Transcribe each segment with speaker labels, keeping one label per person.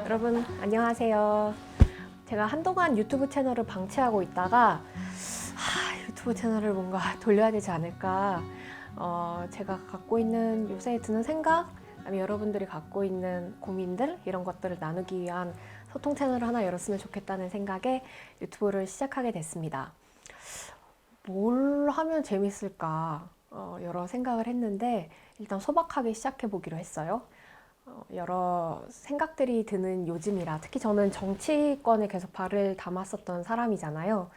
Speaker 1: 여러분 안녕하세요. 제가 한동안 유튜브 채널을 방치하고 있다가 유튜브 채널을 뭔가 돌려야 되지 않을까, 제가 갖고 있는 요새 드는 생각, 아니면 여러분들이 갖고 있는 고민들, 이런 것들을 나누기 위한 소통 채널을 하나 열었으면 좋겠다는 생각에 유튜브를 시작하게 됐습니다. 뭘 하면 재밌을까 여러 생각을 했는데 일단 소박하게 시작해 보기로 했어요. 여러 생각들이 드는 요즘이라, 특히 저는 정치권에 계속 발을 담았었던 사람이잖아요.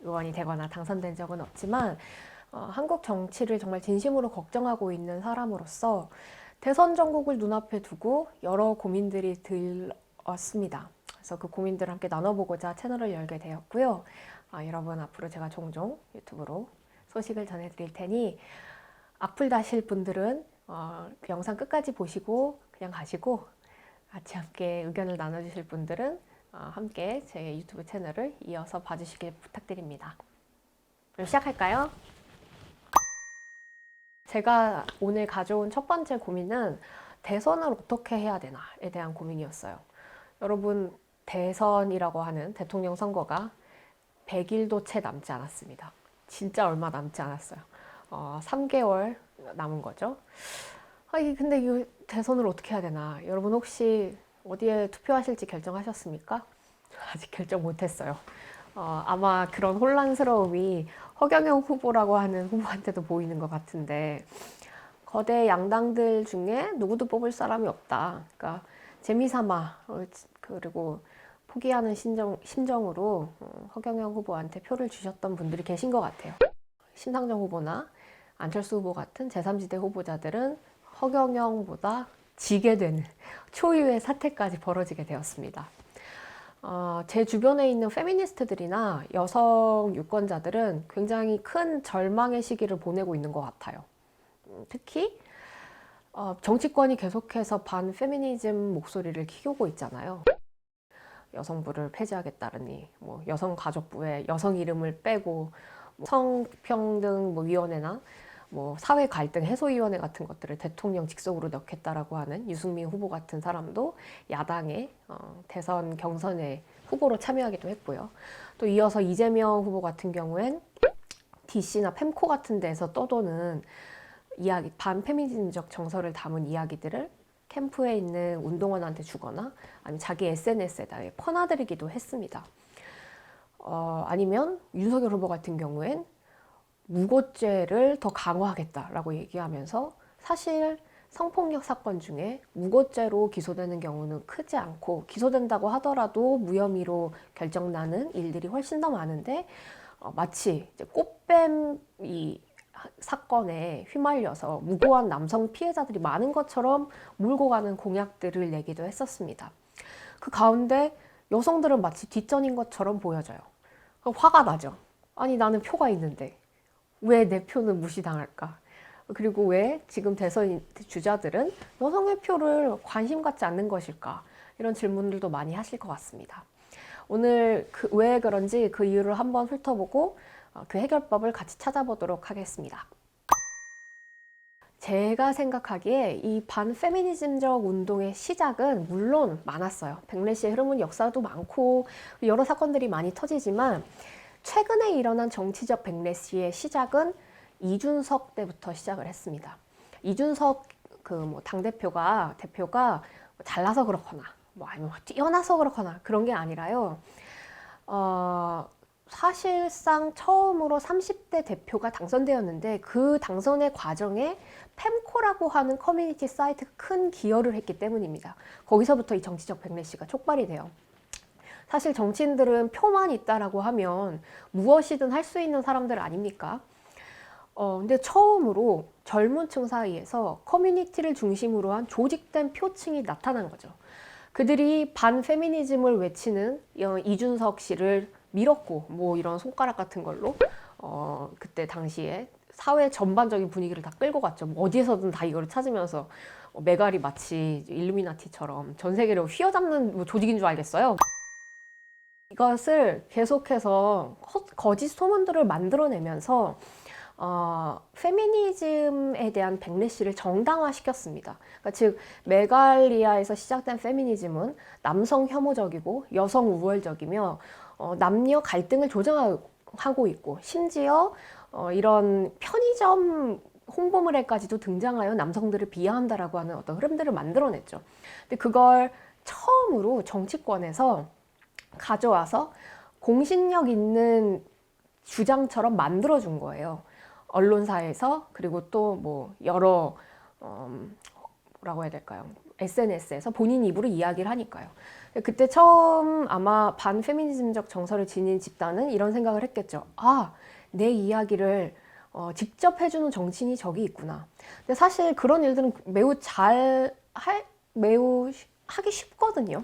Speaker 1: 의원이 되거나 당선된 적은 없지만 한국 정치를 정말 진심으로 걱정하고 있는 사람으로서 대선 전국을 눈앞에 두고 여러 고민들이 들었습니다. 그래서 그 고민들을 함께 나눠보고자 채널을 열게 되었고요. 여러분, 앞으로 제가 종종 유튜브로 소식을 전해드릴 테니 악플 다실 분들은 그 영상 끝까지 보시고 그냥 가시고, 같이 함께 의견을 나눠주실 분들은 함께 제 유튜브 채널을 이어서 봐주시길 부탁드립니다. 그럼 시작할까요? 제가 오늘 가져온 첫 번째 고민은 대선을 어떻게 해야 되나에 대한 고민이었어요. 여러분, 대선이라고 하는 대통령 선거가 100일도 채 남지 않았습니다. 진짜 얼마 남지 않았어요. 3개월 남은 거죠. 근데 이 대선을 어떻게 해야 되나? 여러분, 혹시 어디에 투표하실지 결정하셨습니까? 아직 결정 못했어요. 아마 그런 혼란스러움이 허경영 후보라고 하는 후보한테도 보이는 것 같은데, 거대 양당들 중에 누구도 뽑을 사람이 없다. 그러니까 재미삼아, 그리고 포기하는 심정으로 허경영 후보한테 표를 주셨던 분들이 계신 것 같아요. 심상정 후보나 안철수 후보 같은 제3지대 후보자들은 허경영보다 지게 되는 초유의 사태까지 벌어지게 되었습니다. 제 주변에 있는 페미니스트들이나 여성 유권자들은 굉장히 큰 절망의 시기를 보내고 있는 것 같아요. 특히 정치권이 계속해서 반페미니즘 목소리를 키우고 있잖아요. 여성부를 폐지하겠다느니, 여성가족부에 여성 이름을 빼고 성평등 위원회나 사회 갈등 해소위원회 같은 것들을 대통령 직속으로 넣겠다라고 하는 유승민 후보 같은 사람도 야당의 대선 경선에 후보로 참여하기도 했고요. 또 이어서 이재명 후보 같은 경우엔 DC나 펜코 같은 데서 떠도는 이야기, 반페미니즘적 정서를 담은 이야기들을 캠프에 있는 운동원한테 주거나 아니면 자기 SNS에다 퍼나들이기도 했습니다. 아니면 윤석열 후보 같은 경우엔 무고죄를 더 강화하겠다라고 얘기하면서, 사실 성폭력 사건 중에 무고죄로 기소되는 경우는 크지 않고, 기소된다고 하더라도 무혐의로 결정나는 일들이 훨씬 더 많은데, 마치 이제 꽃뱀 이 사건에 휘말려서 무고한 남성 피해자들이 많은 것처럼 몰고 가는 공약들을 내기도 했었습니다. 그 가운데 여성들은 마치 뒷전인 것처럼 보여져요. 화가 나죠. 아니, 나는 표가 있는데 왜 내 표는 무시당할까? 그리고 왜 지금 대선 주자들은 여성의 표를 관심 갖지 않는 것일까? 이런 질문들도 많이 하실 것 같습니다. 오늘 왜 그런지 그 이유를 한번 훑어보고 그 해결법을 같이 찾아보도록 하겠습니다. 제가 생각하기에 이 반페미니즘적 운동의 시작은 물론 많았어요. 백래시의 흐름은 역사도 많고 여러 사건들이 많이 터지지만, 최근에 일어난 정치적 백래시의 시작은 이준석 때부터 시작을 했습니다. 이준석 대표가 잘나서 그렇거나 아니면 뛰어나서 그렇거나 그런 게 아니라요. 사실상 처음으로 30대 대표가 당선되었는데, 그 당선의 과정에 펜코라고 하는 커뮤니티 사이트가 큰 기여를 했기 때문입니다. 거기서부터 이 정치적 백래시가 촉발이 돼요. 사실 정치인들은 표만 있다라고 하면 무엇이든 할 수 있는 사람들 아닙니까? 근데 처음으로 젊은 층 사이에서 커뮤니티를 중심으로 한 조직된 표층이 나타난 거죠. 그들이 반페미니즘을 외치는 이준석 씨를 밀었고, 이런 손가락 같은 걸로 그때 당시에 사회 전반적인 분위기를 다 끌고 갔죠. 어디에서든 다 이거를 찾으면서 메갈이 마치 일루미나티처럼 전 세계를 휘어잡는 조직인 줄 알겠어요. 이것을 계속해서 거짓 소문들을 만들어내면서 페미니즘에 대한 백래시를 정당화시켰습니다. 그러니까 즉 메갈리아에서 시작된 페미니즘은 남성 혐오적이고 여성 우월적이며 남녀 갈등을 조장하고 있고 심지어 이런 편의점 홍보물에까지도 등장하여 남성들을 비하한다라고 하는 어떤 흐름들을 만들어냈죠. 근데 그걸 처음으로 정치권에서 가져와서 공신력 있는 주장처럼 만들어준 거예요. 언론사에서 그리고 또 뭐 여러 뭐라고 해야 될까요? SNS에서 본인 입으로 이야기를 하니까요. 그때 처음 아마 반페미니즘적 정서를 지닌 집단은 이런 생각을 했겠죠. 아, 내 이야기를 직접 해주는 정치인이 저기 있구나. 근데 사실 그런 일들은 매우 하기 쉽거든요.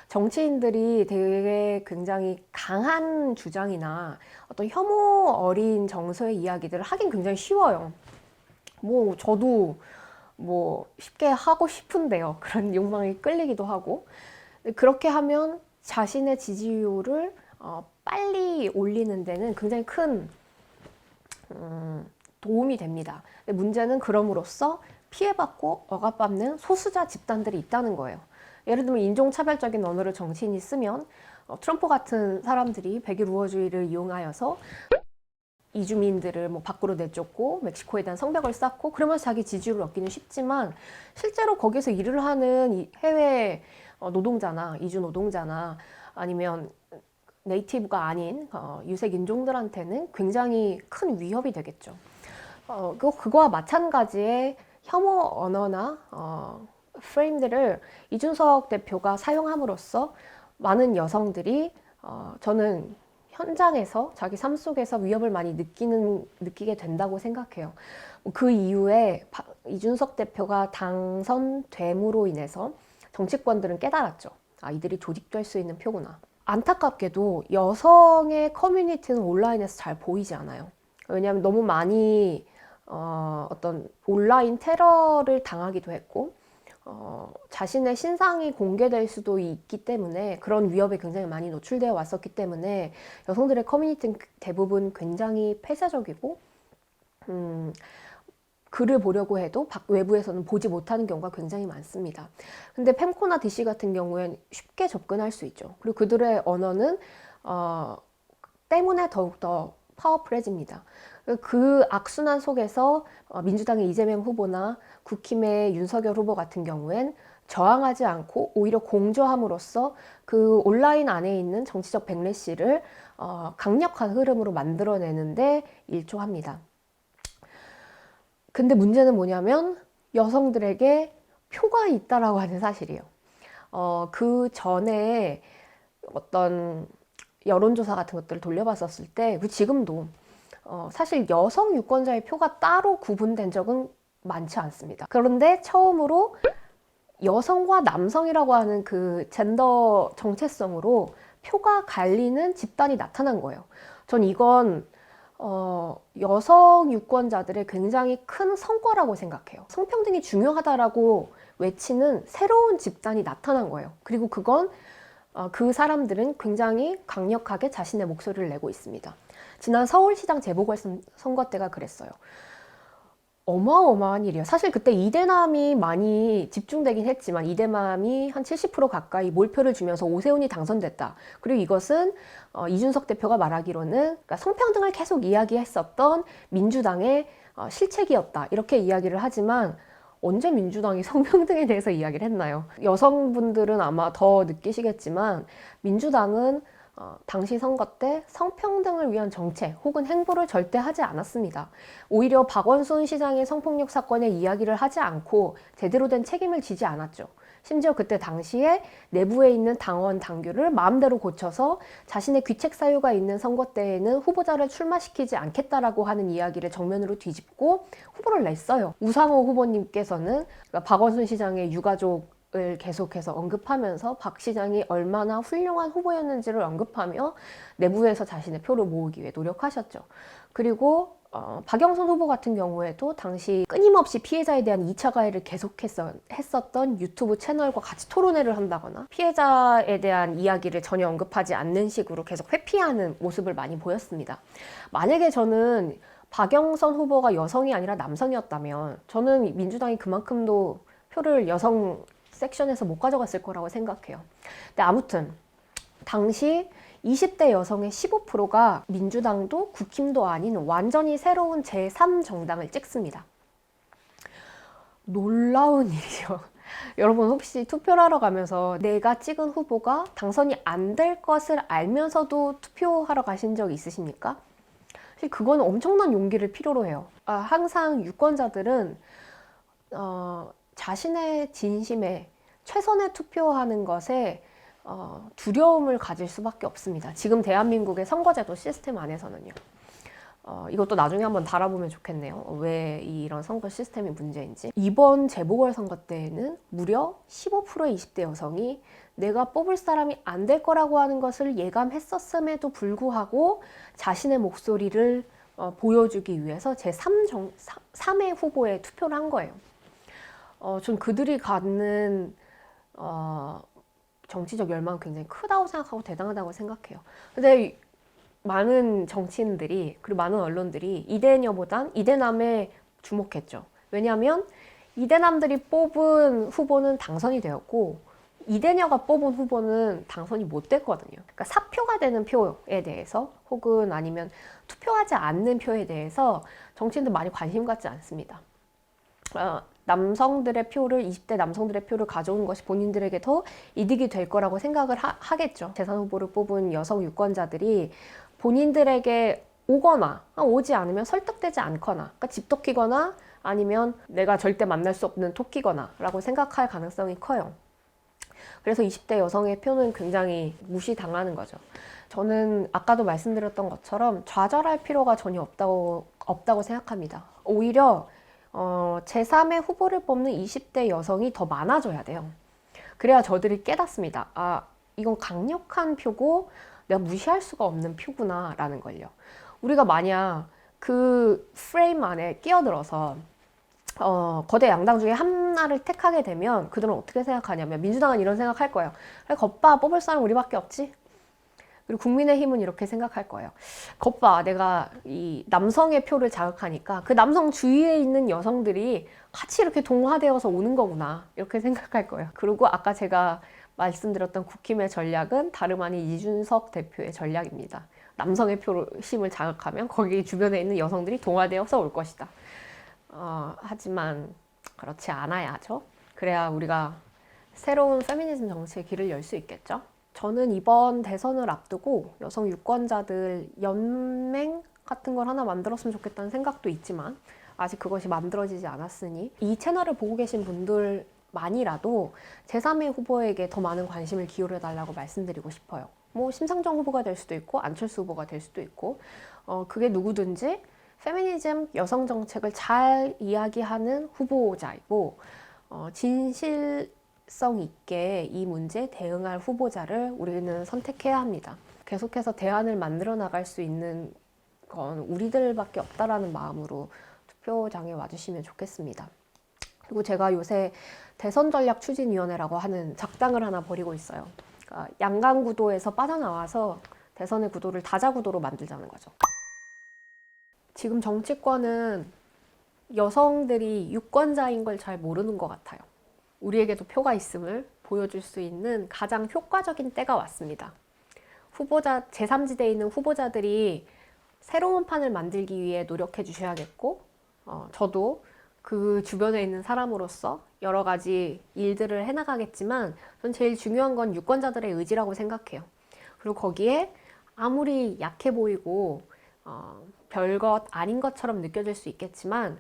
Speaker 1: 정치인들이 되게 굉장히 강한 주장이나 어떤 혐오 어린 정서의 이야기들을 하긴 굉장히 쉬워요. 뭐 저도 뭐 쉽게 하고 싶은데요. 그런 욕망이 끌리기도 하고. 그렇게 하면 자신의 지지율을 빨리 올리는 데는 굉장히 큰 도움이 됩니다. 근데 문제는 그럼으로써 피해받고 억압받는 소수자 집단들이 있다는 거예요. 예를 들면 인종차별적인 언어를 정치인이 쓰면 트럼프 같은 사람들이 백일 우월주의를 이용하여서 이주민들을 뭐 밖으로 내쫓고 멕시코에 대한 성벽을 쌓고 그러면서 자기 지지율을 얻기는 쉽지만 실제로 거기서 일을 하는 해외 노동자나 이주 노동자나 아니면 네이티브가 아닌 유색 인종들한테는 굉장히 큰 위협이 되겠죠. 그거와 마찬가지의 혐오 언어나 프레임들을 이준석 대표가 사용함으로써 많은 여성들이 저는 현장에서 자기 삶 속에서 위협을 많이 느끼게 된다고 생각해요. 그 이후에 이준석 대표가 당선됨으로 인해서 정치권들은 깨달았죠. 아, 이들이 조직될 수 있는 표구나. 안타깝게도 여성의 커뮤니티는 온라인에서 잘 보이지 않아요. 왜냐하면 너무 많이 어떤 온라인 테러를 당하기도 했고 자신의 신상이 공개될 수도 있기 때문에 그런 위협에 굉장히 많이 노출되어 왔었기 때문에 여성들의 커뮤니티는 대부분 굉장히 폐쇄적이고 글을 보려고 해도 외부에서는 보지 못하는 경우가 굉장히 많습니다. 근데 팸코나 DC 같은 경우엔 쉽게 접근할 수 있죠. 그리고 그들의 언어는 때문에 더욱더 파워풀해집니다. 그 악순환 속에서 민주당의 이재명 후보나 국힘의 윤석열 후보 같은 경우엔 저항하지 않고 오히려 공조함으로써 그 온라인 안에 있는 정치적 백래시를 강력한 흐름으로 만들어내는데 일조합니다. 근데 문제는 뭐냐면 여성들에게 표가 있다라고 하는 사실이에요. 그 전에 어떤 여론조사 같은 것들을 돌려봤었을 때, 지금도 사실 여성 유권자의 표가 따로 구분된 적은 많지 않습니다. 그런데 처음으로 여성과 남성이라고 하는 그 젠더 정체성으로 표가 갈리는 집단이 나타난 거예요. 전 이건 여성 유권자들의 굉장히 큰 성과라고 생각해요. 성평등이 중요하다라고 외치는 새로운 집단이 나타난 거예요. 그리고 그건 그 사람들은 굉장히 강력하게 자신의 목소리를 내고 있습니다. 지난 서울시장 재보궐선거 때가 그랬어요. 어마어마한 일이에요. 사실 그때 이대남이 많이 집중되긴 했지만 이대남이 한 70% 가까이 몰표를 주면서 오세훈이 당선됐다. 그리고 이것은 이준석 대표가 말하기로는 그러니까 성평등을 계속 이야기했었던 민주당의 실책이었다. 이렇게 이야기를 하지만 언제 민주당이 성평등에 대해서 이야기를 했나요? 여성분들은 아마 더 느끼시겠지만 민주당은 당시 선거 때 성평등을 위한 정책 혹은 행보를 절대 하지 않았습니다. 오히려 박원순 시장의 성폭력 사건의 이야기를 하지 않고 제대로 된 책임을 지지 않았죠. 심지어 그때 당시에 내부에 있는 당원 당규를 마음대로 고쳐서 자신의 귀책 사유가 있는 선거 때에는 후보자를 출마시키지 않겠다라고 하는 이야기를 정면으로 뒤집고 후보를 냈어요. 우상호 후보님께서는 그러니까 박원순 시장의 유가족 을 계속해서 언급하면서 박 시장이 얼마나 훌륭한 후보였는지를 언급하며 내부에서 자신의 표를 모으기 위해 노력하셨죠. 그리고 박영선 후보 같은 경우에도 당시 끊임없이 피해자에 대한 2차 가해를 했었던 유튜브 채널과 같이 토론회를 한다거나 피해자에 대한 이야기를 전혀 언급하지 않는 식으로 계속 회피하는 모습을 많이 보였습니다. 만약에 저는 박영선 후보가 여성이 아니라 남성이었다면 저는 민주당이 그만큼도 표를 여성 섹션에서 못 가져갔을 거라고 생각해요. 근데 아무튼 당시 20대 여성의 15%가 민주당도 국힘도 아닌 완전히 새로운 제3정당을 찍습니다. 놀라운 일이죠. 여러분 혹시 투표를 하러 가면서 내가 찍은 후보가 당선이 안 될 것을 알면서도 투표하러 가신 적 있으십니까? 사실 그건 엄청난 용기를 필요로 해요. 항상 유권자들은 자신의 진심에 최선의 투표하는 것에 두려움을 가질 수밖에 없습니다. 지금 대한민국의 선거제도 시스템 안에서는요. 이것도 나중에 한번 다뤄보면 좋겠네요. 왜 이런 선거 시스템이 문제인지. 이번 재보궐선거 때에는 무려 15%의 20대 여성이 내가 뽑을 사람이 안 될 거라고 하는 것을 예감했었음에도 불구하고 자신의 목소리를 보여주기 위해서 제3의 후보에 투표를 한 거예요. 전 그들이 갖는 정치적 열망은 굉장히 크다고 생각하고 대단하다고 생각해요. 근데 많은 정치인들이 그리고 많은 언론들이 이대녀보단 이대남에 주목했죠. 왜냐하면 이대남들이 뽑은 후보는 당선이 되었고 이대녀가 뽑은 후보는 당선이 못 됐거든요. 그러니까 사표가 되는 표에 대해서 혹은 아니면 투표하지 않는 표에 대해서 정치인들 많이 관심 갖지 않습니다. 남성들의 표를 20대 남성들의 표를 가져오는 것이 본인들에게 더 이득이 될 거라고 생각을 하겠죠. 제3 후보를 뽑은 여성 유권자들이 본인들에게 오거나 오지 않으면 설득되지 않거나 그러니까 집토끼거나 아니면 내가 절대 만날 수 없는 토끼거나 라고 생각할 가능성이 커요. 그래서 20대 여성의 표는 굉장히 무시당하는 거죠. 저는 아까도 말씀드렸던 것처럼 좌절할 필요가 전혀 없다고 생각합니다. 오히려 제3의 후보를 뽑는 20대 여성이 더 많아져야 돼요. 그래야 저들이 깨닫습니다. 이건 강력한 표고 내가 무시할 수가 없는 표구나 라는 걸요. 우리가 만약 그 프레임 안에 끼어들어서 거대 양당 중에 하나를 택하게 되면 그들은 어떻게 생각하냐면 민주당은 이런 생각할 거예요. 겉봐 뽑을 사람 우리밖에 없지? 그리고 국민의힘은 이렇게 생각할 거예요. 겉봐 내가 이 남성의 표를 자극하니까 그 남성 주위에 있는 여성들이 같이 이렇게 동화되어서 오는 거구나 이렇게 생각할 거예요. 그리고 아까 제가 말씀드렸던 국힘의 전략은 다름 아닌 이준석 대표의 전략입니다. 남성의 표심을 자극하면 거기 주변에 있는 여성들이 동화되어서 올 것이다. 하지만 그렇지 않아야죠. 그래야 우리가 새로운 페미니즘 정치의 길을 열 수 있겠죠. 저는 이번 대선을 앞두고 여성 유권자들 연맹 같은 걸 하나 만들었으면 좋겠다는 생각도 있지만 아직 그것이 만들어지지 않았으니 이 채널을 보고 계신 분들만이라도 제3의 후보에게 더 많은 관심을 기울여 달라고 말씀드리고 싶어요. 뭐 심상정 후보가 될 수도 있고 안철수 후보가 될 수도 있고 그게 누구든지 페미니즘 여성 정책을 잘 이야기하는 후보자이고 진실성 있게 이 문제에 대응할 후보자를 우리는 선택해야 합니다. 계속해서 대안을 만들어 나갈 수 있는 건 우리들밖에 없다라는 마음으로 투표장에 와주시면 좋겠습니다. 그리고 제가 요새 대선전략추진위원회라고 하는 작당을 하나 벌이고 있어요. 그러니까 양강구도에서 빠져나와서 대선의 구도를 다자구도로 만들자는 거죠. 지금 정치권은 여성들이 유권자인 걸 잘 모르는 것 같아요. 우리에게도 표가 있음을 보여줄 수 있는 가장 효과적인 때가 왔습니다. 후보자, 제3지대에 있는 후보자들이 새로운 판을 만들기 위해 노력해 주셔야겠고 저도 그 주변에 있는 사람으로서 여러 가지 일들을 해나가겠지만 전 제일 중요한 건 유권자들의 의지라고 생각해요. 그리고 거기에 아무리 약해 보이고 별것 아닌 것처럼 느껴질 수 있겠지만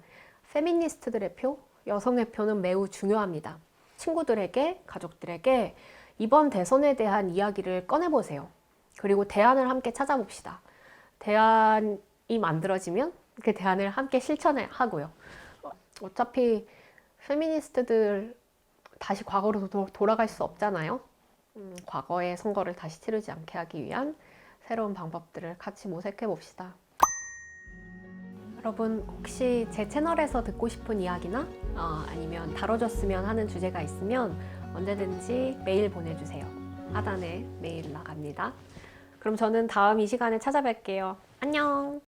Speaker 1: 페미니스트들의 표, 여성의 표는 매우 중요합니다. 친구들에게, 가족들에게 이번 대선에 대한 이야기를 꺼내보세요. 그리고 대안을 함께 찾아봅시다. 대안이 만들어지면 그 대안을 함께 실천하고요. 어차피 페미니스트들 다시 과거로 돌아갈 수 없잖아요. 과거의 선거를 다시 치르지 않게 하기 위한 새로운 방법들을 같이 모색해 봅시다. 여러분 혹시 제 채널에서 듣고 싶은 이야기나 아니면 다뤄줬으면 하는 주제가 있으면 언제든지 메일 보내주세요. 하단에 메일 나갑니다. 그럼 저는 다음 이 시간에 찾아뵐게요. 안녕!